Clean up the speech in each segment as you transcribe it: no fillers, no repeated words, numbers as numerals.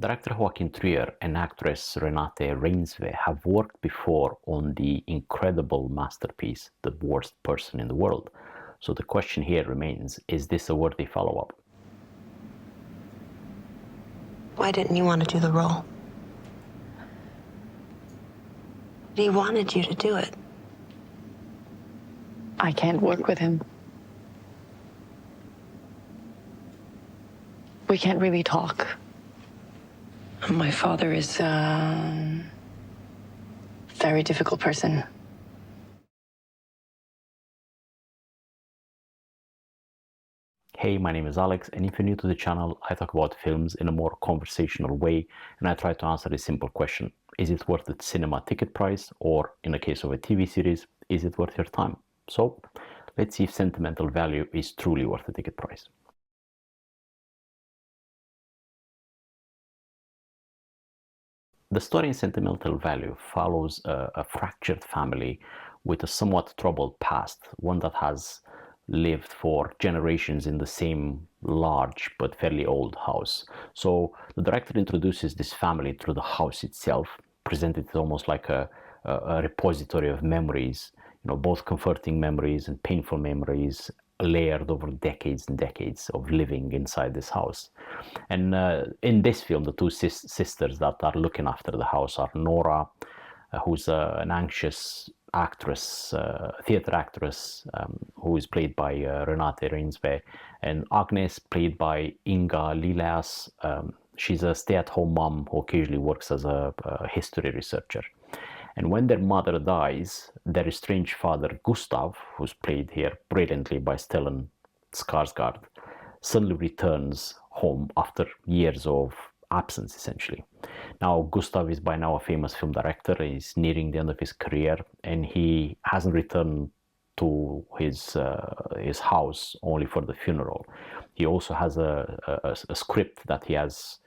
Director Joachim Trier and actress Renate Reinsve have worked before on the incredible masterpiece, The Worst Person in the World. So the question here remains, is this a worthy follow-up? Why didn't you want to do the role? He wanted you to do it. I can't work with him. We can't really talk. My father is a very difficult person. Hey, my name is Alex, and if you're new to the channel, I talk about films in a more conversational way, and I try to answer this simple question. Is it worth the cinema ticket price, or in the case of a TV series, is it worth your time? So, let's see if Sentimental Value is truly worth the ticket price. The story in Sentimental Value follows a fractured family with a somewhat troubled past, one that has lived for generations in the same large but fairly old house. So the director introduces this family through the house itself, presented almost like a repository of memories, both comforting memories and painful memories, layered over decades and decades of living inside this house. And in this film, the two sisters that are looking after the house are Nora, who's an anxious actress, theater actress, who is played by Renate Reinsve, and Agnes, played by Inga Lileas. She's a stay-at-home mom who occasionally works as a history researcher. And when their mother dies, their estranged father, Gustav, who's played here brilliantly by Stellan Skarsgård, suddenly returns home after years of absence, essentially. Now, Gustav is by now a famous film director. He's nearing the end of his career, and he hasn't returned to his house only for the funeral. He also has a script that he has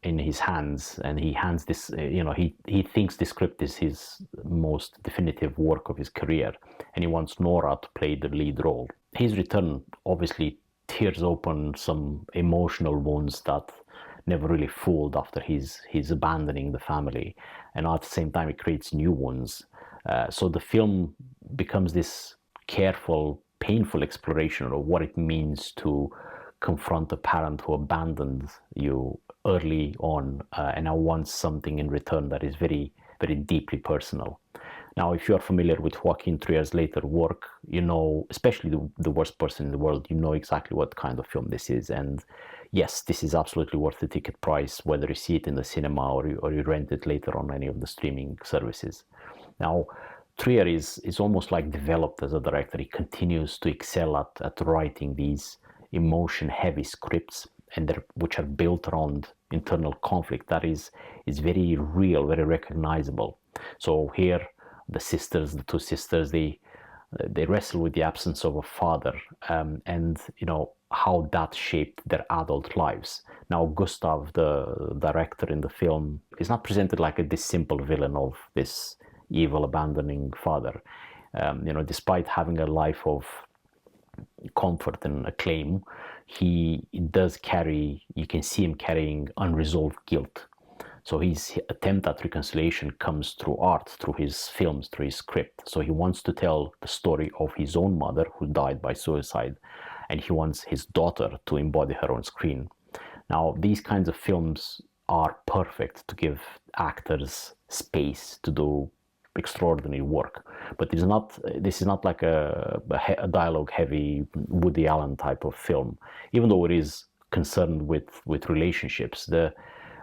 in his hands, and he hands this, he thinks the script is his most definitive work of his career, and he wants Nora to play the lead role. His return obviously tears open some emotional wounds that never really fooled after he's abandoning the family, and at the same time it creates new ones. So the film becomes this careful, painful exploration of what it means to confront a parent who abandoned you early on and now wants something in return that is very, very deeply personal. Now, if you're familiar with Joachim Trier's later work, you know, especially the Worst Person in the World, you know exactly what kind of film this is. And yes, this is absolutely worth the ticket price, whether you see it in the cinema or you rent it later on any of the streaming services. Now, Trier is almost like developed as a director. He continues to excel at writing these emotion-heavy scripts, and which are built around internal conflict that is very real, very recognizable. So here, the two sisters, they wrestle with the absence of a father, and how that shaped their adult lives. Now, Gustav, the director in the film, is not presented like this simple villain of this evil, abandoning father. Despite having a life of comfort and acclaim, he does carry, you can see him carrying unresolved guilt. So his attempt at reconciliation comes through art, through his films, through his script. So he wants to tell the story of his own mother who died by suicide, and he wants his daughter to embody her on screen. Now, these kinds of films are perfect to give actors space to do extraordinary work, but this is not like a dialogue-heavy Woody Allen type of film, even though it is concerned with relationships.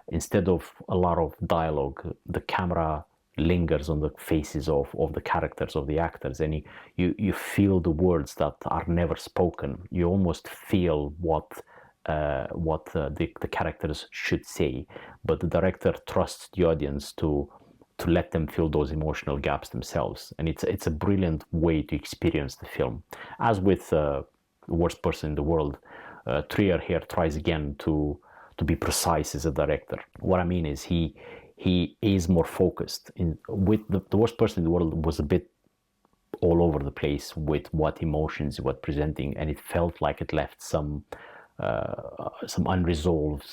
Instead of a lot of dialogue, the camera lingers on the faces of the characters, of the actors, and you feel the words that are never spoken. You almost feel what the characters should say, but the director trusts the audience to let them fill those emotional gaps themselves. And it's a brilliant way to experience the film. As with The Worst Person in the World, Trier here tries again to be precise as a director. What I mean is he is more focused. With the Worst Person in the World was a bit all over the place with what emotions he was presenting, and it felt like it left some unresolved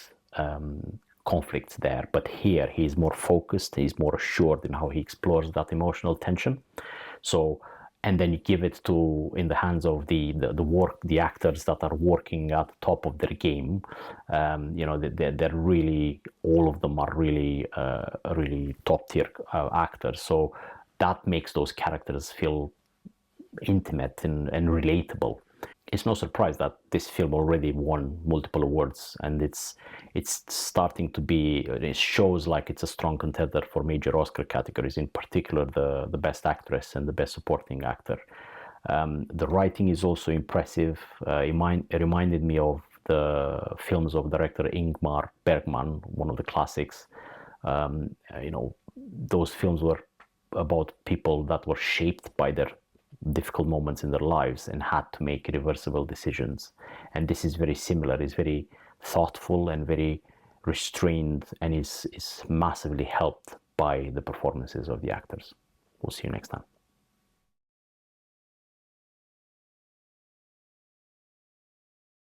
conflicts there. But here he's more focused, he's more assured in how he explores that emotional tension. So, and then you give it to in the hands of the actors that are working at the top of their game. They're really, all of them are really really top tier actors. So that makes those characters feel intimate and relatable. It's no surprise that this film already won multiple awards, and it's starting to be, it shows like it's a strong contender for major Oscar categories, in particular the best actress and the best supporting actor. The writing is also impressive. It reminded me of the films of director Ingmar Bergman, one of the classics. Those films were about people that were shaped by their difficult moments in their lives and had to make irreversible decisions. And this is very similar. It's very thoughtful and very restrained, and is massively helped by the performances of the actors. We'll see you next time.